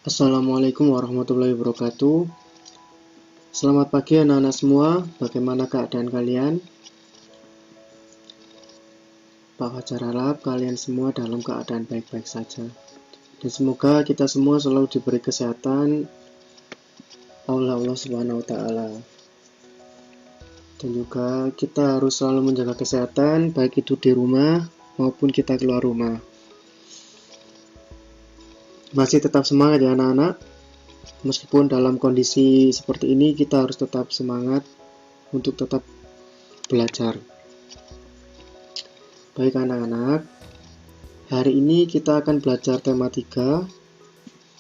Assalamualaikum warahmatullahi wabarakatuh. Selamat pagi anak-anak semua. Bagaimana keadaan kalian? Pak Fajar harap kalian semua dalam keadaan baik-baik saja. Dan semoga kita semua selalu diberi kesehatan oleh Allah Subhanahu wa taala. Dan juga kita harus selalu menjaga kesehatan baik itu di rumah maupun kita keluar rumah. Masih tetap semangat ya anak-anak. Meskipun dalam kondisi seperti ini kita harus tetap semangat untuk tetap belajar. Baik anak-anak, hari ini kita akan belajar tema 3,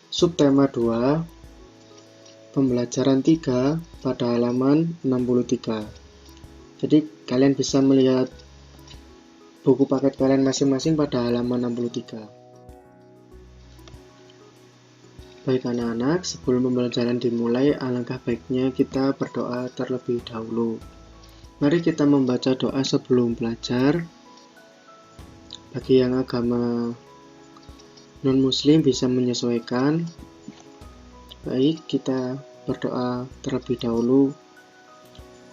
subtema 2, pembelajaran 3 pada halaman 63. Jadi kalian bisa melihat buku paket kalian masing-masing pada halaman 63. Baik anak-anak, sebelum pembelajaran dimulai, alangkah baiknya kita berdoa terlebih dahulu. Mari kita membaca doa sebelum belajar. Bagi yang agama non-muslim bisa menyesuaikan. Baik, kita berdoa terlebih dahulu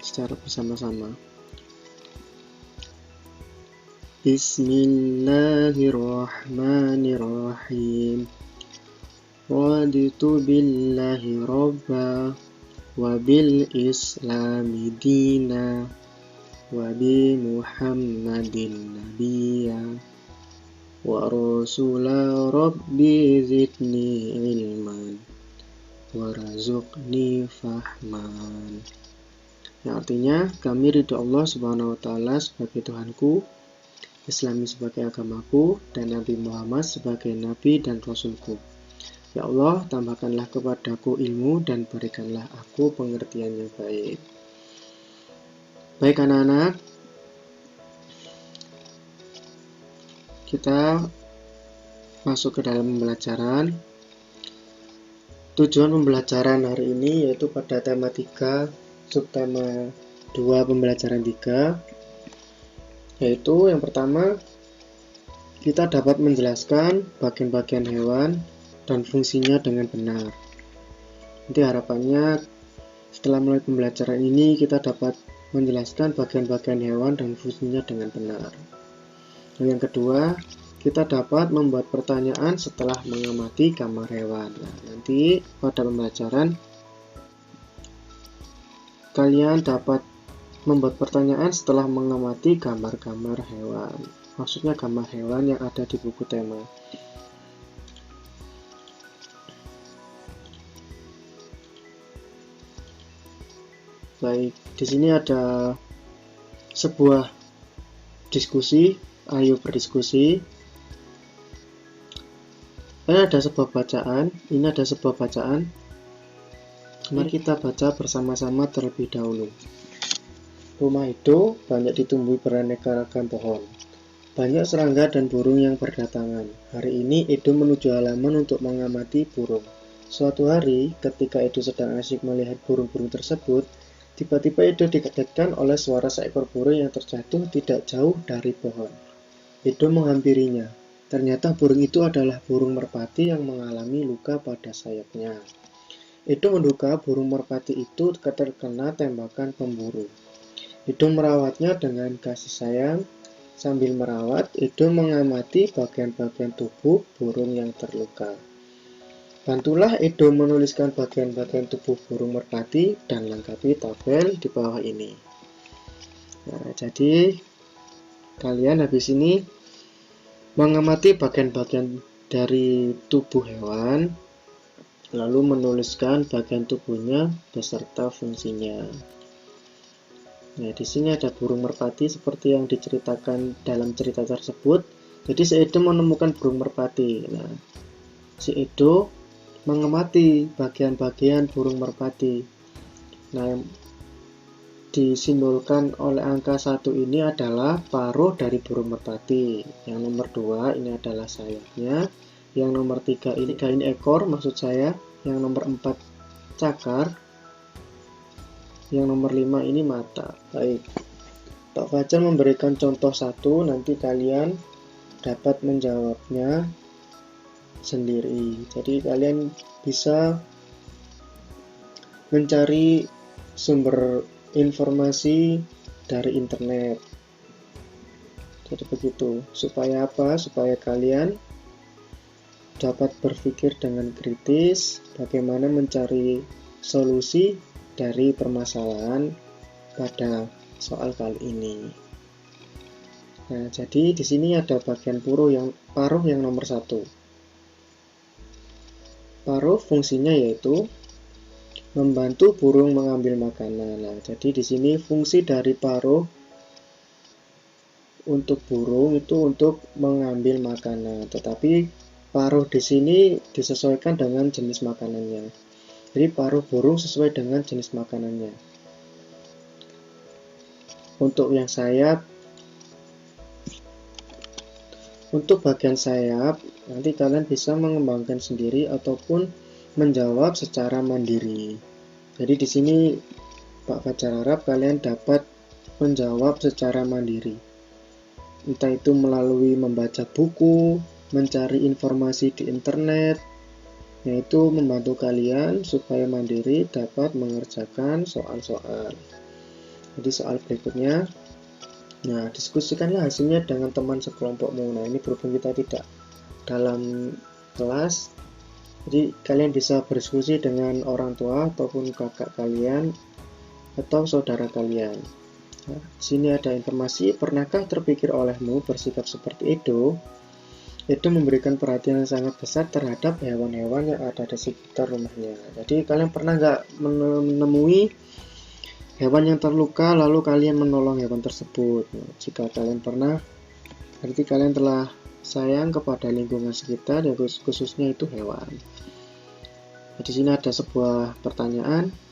secara bersama-sama. Bismillahirrahmanirrahim. Raditu billahi rabba wa bil islami dina wa bi Muhammadin nabiyya wa rasula rabbi zidni ilman warzuqni fahman. Yang artinya, kami ridho Allah Subhanahu wa taala sebagai Tuhanku, Islam sebagai agamaku, dan Nabi Muhammad sebagai nabi dan rasulku. Ya Allah, tambahkanlah kepadaku ilmu dan berikanlah aku pengertian yang baik. Baik anak-anak, kita masuk ke dalam pembelajaran. Tujuan pembelajaran hari ini yaitu pada tema 3, subtema 2 pembelajaran 3, yaitu yang pertama, kita dapat menjelaskan bagian-bagian hewan dan fungsinya dengan benar. Nanti harapannya setelah mulai pembelajaran ini kita dapat menjelaskan bagian-bagian hewan dan fungsinya dengan benar. Dan yang kedua, kita dapat membuat pertanyaan setelah mengamati gambar hewan. Nah, nanti pada pembelajaran kalian dapat membuat pertanyaan setelah mengamati gambar-gambar hewan. Maksudnya gambar hewan yang ada di buku tema. Baik, di sini ada sebuah diskusi. Ayo berdiskusi. Ini ada sebuah bacaan. Mari kita baca bersama-sama terlebih dahulu. Rumah itu banyak ditumbuhi beraneka ragam pohon. Banyak serangga dan burung yang berdatangan. Hari ini Edo menuju halaman untuk mengamati burung. Suatu hari, ketika Edo sedang asyik melihat burung-burung tersebut, tiba-tiba Edo dikagetkan oleh suara seekor burung yang terjatuh tidak jauh dari pohon. Edo menghampirinya. Ternyata burung itu adalah burung merpati yang mengalami luka pada sayapnya. Edo menduga burung merpati itu terkena tembakan pemburu. Edo merawatnya dengan kasih sayang. Sambil merawat, Edo mengamati bagian-bagian tubuh burung yang terluka. Bantulah Edo menuliskan bagian-bagian tubuh burung merpati dan lengkapi tabel di bawah ini. Nah, jadi kalian habis ini mengamati bagian-bagian dari tubuh hewan, lalu menuliskan bagian tubuhnya beserta fungsinya. Nah, di sini ada burung merpati seperti yang diceritakan dalam cerita tersebut. Jadi si Edo menemukan burung merpati. Nah, si Edo mengamati bagian-bagian burung merpati. Nah, yang disimbolkan oleh angka 1 ini adalah paruh dari burung merpati. Yang nomor 2 ini adalah sayapnya. Yang nomor 3 ini ekor maksud saya. Yang nomor 4 cakar. Yang nomor 5 ini mata. Baik, Pak Fajar memberikan contoh 1, nanti kalian dapat menjawabnya sendiri. Jadi kalian bisa mencari sumber informasi dari internet. Jadi begitu. Supaya apa? Supaya kalian dapat berpikir dengan kritis bagaimana mencari solusi dari permasalahan pada soal kali ini. Nah, jadi di sini ada bagian paruh yang nomor 1. Paruh fungsinya yaitu membantu burung mengambil makanan. Nah, jadi di sini fungsi dari paruh untuk burung itu untuk mengambil makanan, tetapi paruh di sini disesuaikan dengan jenis makanannya. Jadi paruh burung sesuai dengan jenis makanannya. Untuk bagian sayap, nanti kalian bisa mengembangkan sendiri ataupun menjawab secara mandiri. Jadi di sini Pak Fajar harap kalian dapat menjawab secara mandiri. Entah itu melalui membaca buku, mencari informasi di internet, yaitu membantu kalian supaya mandiri dapat mengerjakan soal-soal. Jadi soal berikutnya, nah diskusikanlah hasilnya dengan teman sekelompokmu. Nah ini berhubung kita tidak dalam kelas, jadi kalian bisa berdiskusi dengan orang tua ataupun kakak kalian atau saudara kalian. Nah, sini ada informasi, pernahkah terpikir olehmu bersikap seperti itu? Itu memberikan perhatian yang sangat besar terhadap hewan-hewan yang ada di sekitar rumahnya. Jadi kalian pernah nggak menemui hewan yang terluka lalu kalian menolong hewan tersebut? Nah, jika kalian pernah, berarti kalian telah sayang kepada lingkungan sekitar, ya khususnya itu hewan. Nah, di sini ada sebuah pertanyaan.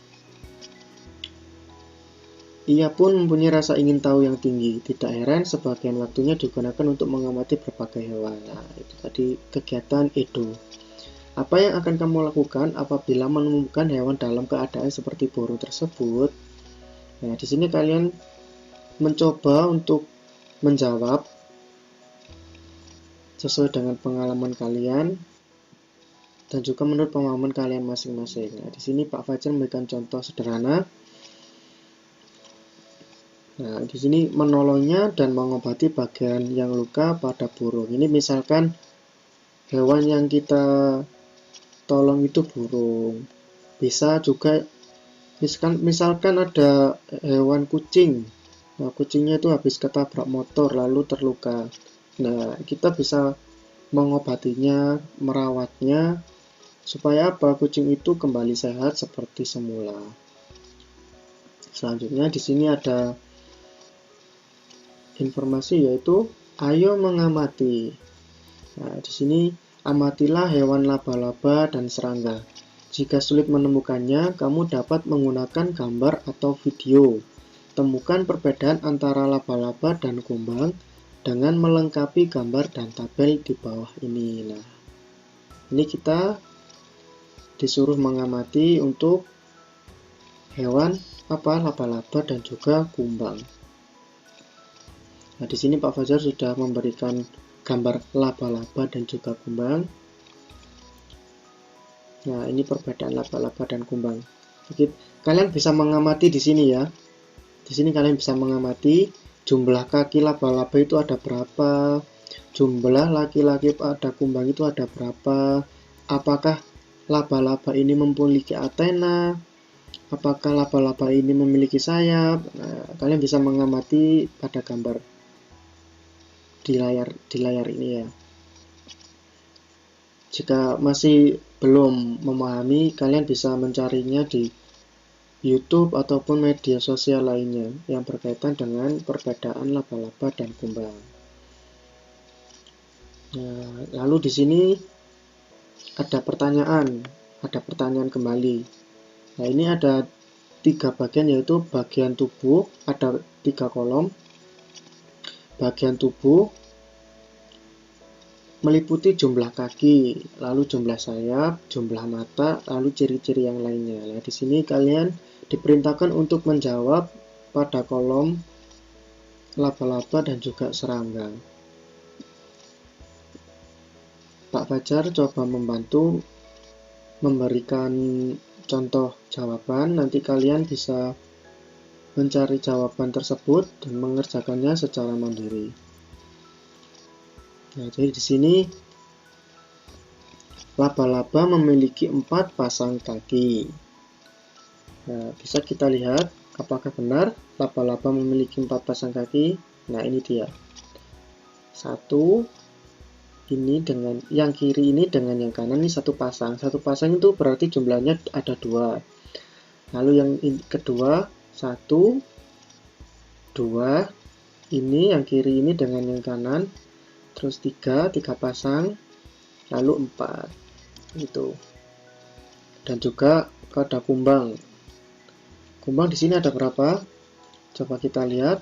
Ia pun mempunyai rasa ingin tahu yang tinggi. Tidak heran sebagian waktunya digunakan untuk mengamati berbagai hewan. Nah, itu tadi kegiatan Edo. Apa yang akan kamu lakukan apabila menemukan hewan dalam keadaan seperti burung tersebut? Nah, di sini kalian mencoba untuk menjawab sesuai dengan pengalaman kalian dan juga menurut pemahaman kalian masing-masing. Nah, di sini Pak Fajar memberikan contoh sederhana. Nah, di sini menolongnya dan mengobati bagian yang luka pada burung. Ini misalkan hewan yang kita tolong itu burung. Bisa juga misalkan ada hewan kucing. Nah, kucingnya itu habis ketabrak motor lalu terluka. Nah, kita bisa mengobatinya, merawatnya supaya apa? Kucing itu kembali sehat seperti semula. Selanjutnya di sini ada informasi yaitu ayo mengamati. Nah, di sini amatilah hewan laba-laba dan serangga. Jika sulit menemukannya, kamu dapat menggunakan gambar atau video. Temukan perbedaan antara laba-laba dan kumbang dengan melengkapi gambar dan tabel di bawah ini. Nah, ini kita disuruh mengamati untuk hewan laba-laba dan juga kumbang. Nah, di sini Pak Fajar sudah memberikan gambar laba-laba dan juga kumbang. Nah, ini perbedaan laba-laba dan kumbang. Jadi, kalian bisa mengamati di sini ya. Di sini kalian bisa mengamati jumlah kaki laba-laba itu ada berapa, jumlah laki-laki pada kumbang itu ada berapa, apakah laba-laba ini memiliki antena, apakah laba-laba ini memiliki sayap. Nah, kalian bisa mengamati pada gambar di layar ini ya. Jika masih belum memahami, kalian bisa mencarinya di YouTube ataupun media sosial lainnya yang berkaitan dengan perbedaan laba-laba dan kumbang. Nah, lalu di sini ada pertanyaan kembali. Nah, ini ada 3 bagian, yaitu bagian tubuh, ada 3 kolom. Bagian tubuh meliputi jumlah kaki, lalu jumlah sayap, jumlah mata, lalu ciri-ciri yang lainnya. Nah, di sini kalian diperintahkan untuk menjawab pada kolom laba-laba dan juga serangga. Pak Fajar coba membantu memberikan contoh jawaban. Nanti kalian bisa mencari jawaban tersebut dan mengerjakannya secara mandiri. Nah, jadi di sini laba-laba memiliki 4 pasang kaki. Nah, bisa kita lihat apakah benar laba-laba memiliki 4 pasang kaki. Nah, ini dia. Satu, ini dengan yang kiri ini dengan yang kanan ini satu pasang. Satu pasang itu berarti jumlahnya ada 2. Lalu yang kedua, 1, 2, ini yang kiri ini dengan yang kanan, terus 3 pasang, lalu 4 itu. Dan juga ada kumbang. Kumbang di sini ada berapa? Coba kita lihat.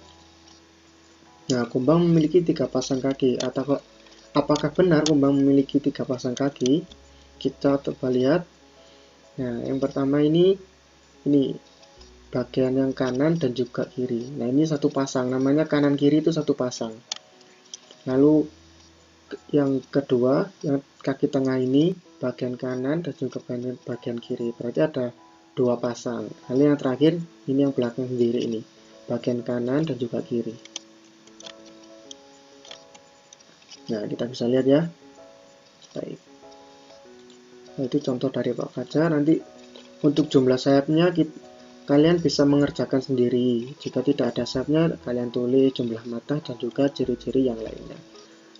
Nah, kumbang memiliki 3 pasang kaki. Atau apakah benar kumbang memiliki 3 pasang kaki? Kita coba lihat. Nah, yang pertama ini bagian yang kanan dan juga kiri. Nah, ini satu pasang, namanya kanan kiri itu satu pasang. Lalu yang kedua, yang kaki tengah ini bagian kanan dan juga bagian kiri. Berarti ada 2 pasang. Lalu yang terakhir ini yang belakang sendiri ini, bagian kanan dan juga kiri. Nah, kita bisa lihat ya. Baik. Nah, itu contoh dari Pak Fajar. Nanti untuk jumlah sayapnya kalian bisa mengerjakan sendiri. Jika tidak ada sayapnya, kalian tulis jumlah mata dan juga ciri-ciri yang lainnya.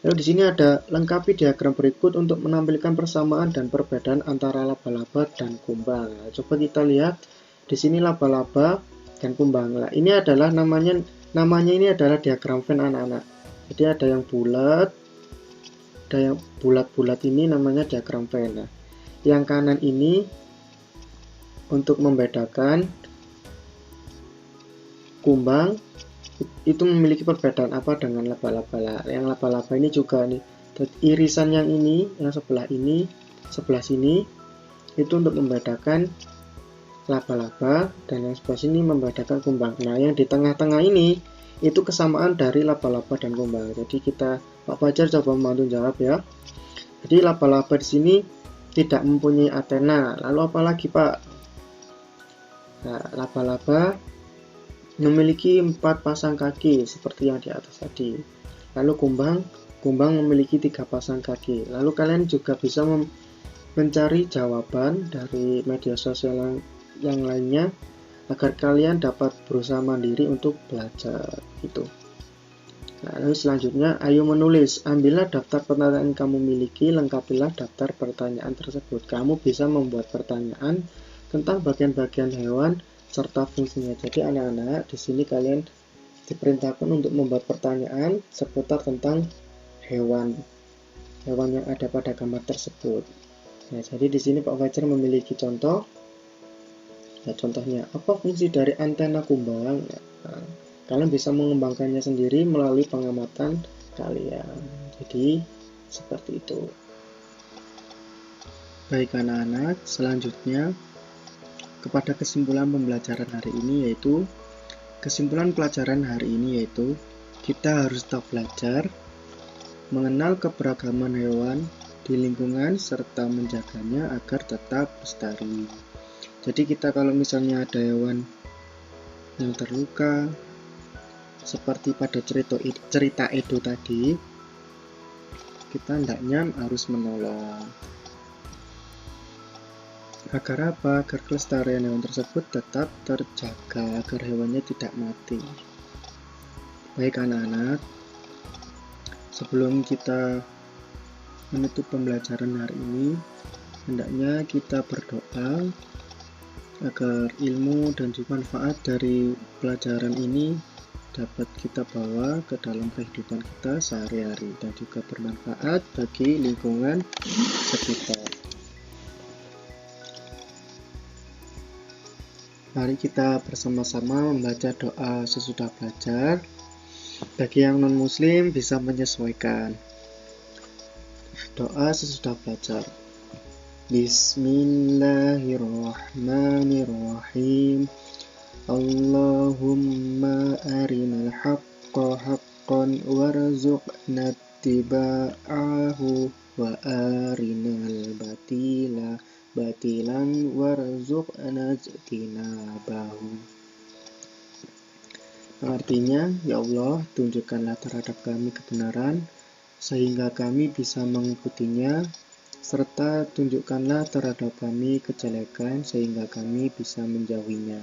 Lalu di sini ada lengkapi diagram berikut untuk menampilkan persamaan dan perbedaan antara laba-laba dan kumbang. Nah, coba kita lihat di sini laba-laba dan kumbang. Nah, ini adalah namanya ini adalah diagram Venn anak-anak. Jadi ada yang bulat, ada yang bulat-bulat ini namanya diagram Venn. Nah, yang kanan ini untuk membedakan kumbang itu memiliki perbedaan apa dengan laba-laba. Yang laba-laba ini juga nih, irisan yang ini, yang sebelah ini, sebelah sini itu untuk membedakan laba-laba, dan yang sebelah sini membedakan kumbang. Nah, yang di tengah-tengah ini itu kesamaan dari laba-laba dan kumbang. Jadi Pak Fajar coba membantu jawab ya. Jadi laba-laba di sini tidak mempunyai antena. Lalu apalagi Pak? Nah, laba-laba memiliki 4 pasang kaki seperti yang di atas tadi. Lalu kumbang memiliki 3 pasang kaki. Lalu kalian juga bisa mencari jawaban dari media sosial yang lainnya agar kalian dapat berusaha mandiri untuk belajar gitu. Nah, lalu selanjutnya, ayo menulis. Ambillah daftar pertanyaan yang kamu miliki, lengkapilah daftar pertanyaan tersebut. Kamu bisa membuat pertanyaan tentang bagian-bagian hewan serta fungsinya. Jadi anak-anak, di sini kalian diperintahkan untuk membuat pertanyaan seputar tentang hewan yang ada pada gambar tersebut. Nah, jadi di sini Pak Fajar memiliki contoh. Nah, contohnya, apa fungsi dari antena kumbang? Nah, kalian bisa mengembangkannya sendiri melalui pengamatan kalian. Jadi seperti itu. Baik anak-anak, selanjutnya kepada kesimpulan pembelajaran hari ini, yaitu kesimpulan pelajaran hari ini yaitu kita harus tetap belajar, mengenal keberagaman hewan di lingkungan serta menjaganya agar tetap lestari. Jadi kita kalau misalnya ada hewan yang terluka seperti pada cerita Edo tadi, kita hendaknya harus menolong. Agar apa? Agar kelestarian hewan tersebut tetap terjaga, agar hewannya tidak mati. Baik anak-anak, sebelum kita menutup pembelajaran hari ini, hendaknya kita berdoa agar ilmu dan juga manfaat dari pelajaran ini dapat kita bawa ke dalam kehidupan kita sehari-hari dan juga bermanfaat bagi lingkungan sekitar. Mari kita bersama-sama membaca doa sesudah belajar. Bagi yang non-muslim bisa menyesuaikan. Doa sesudah belajar. Bismillahirrahmanirrahim. Allahumma arinal haqqa haqqan warzuqna ittiba'ahu wa arinal batila batilan warzuqna ijtinabahu. Artinya, ya Allah, tunjukkanlah terhadap kami kebenaran sehingga kami bisa mengikutinya, serta tunjukkanlah terhadap kami kejelekan sehingga kami bisa menjauhinya.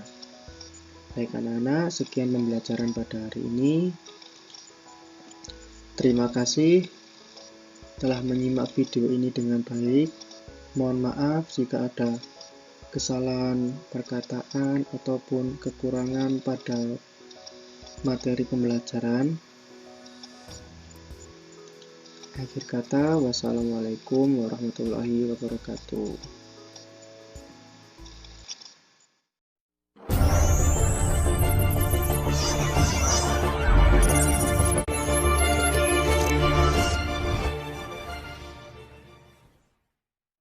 Baik anak-anak, sekian pembelajaran pada hari ini. Terima kasih telah menyimak video ini dengan baik. Mohon maaf jika ada kesalahan perkataan ataupun kekurangan pada materi pembelajaran. Akhir kata, wassalamualaikum warahmatullahi wabarakatuh.